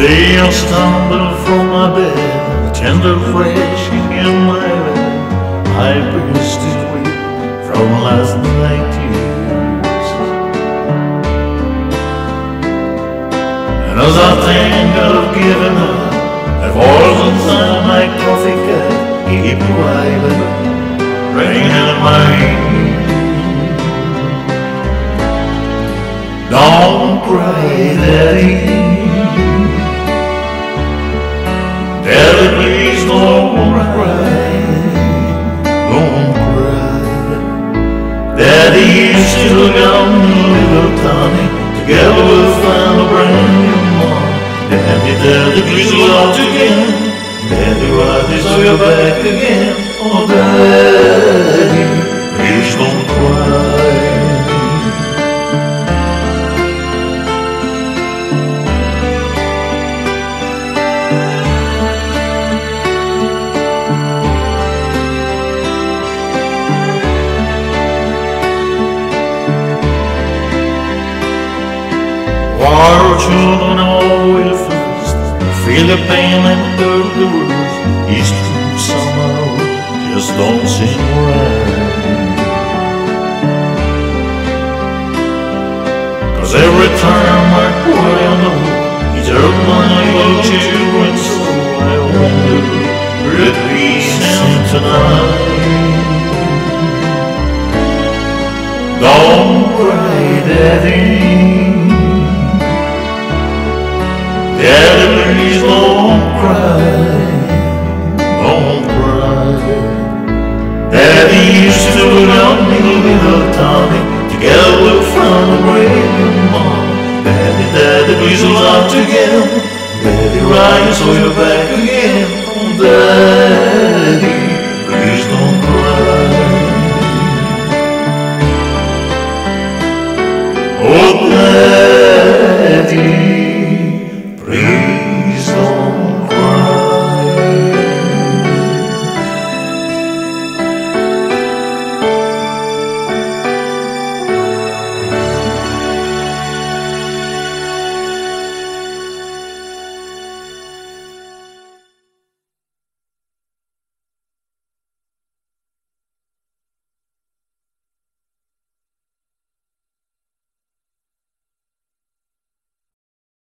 day I stumbled from my bed, a tender crashing in my bed. I burst away from last night's tears, and as I think I've given up, I falls inside my coffee cup, keep quiet, ringing in my ears. Don't cry, Daddy. Daddy, please don't cry, don't cry. Daddy, you still got me, little Tommy. Together we'll find a brand new mom. Daddy, Daddy, please love again. Daddy, why this are you back again? Oh, Daddy, please don't cry. Our children all will first feel the pain and hurt the worst. It's true somehow, just don't seem right. 'Cause every time I cry on the hook, it's hurt my little children, so I wonder where it peace and tonight. Don't cry, Daddy. Daddy, please don't cry, don't cry. Daddy, you still got me, little Tommy. Together we'll find a brand new mom. Daddy, Daddy, please love again. Daddy, rise so you're back again. Oh, Daddy.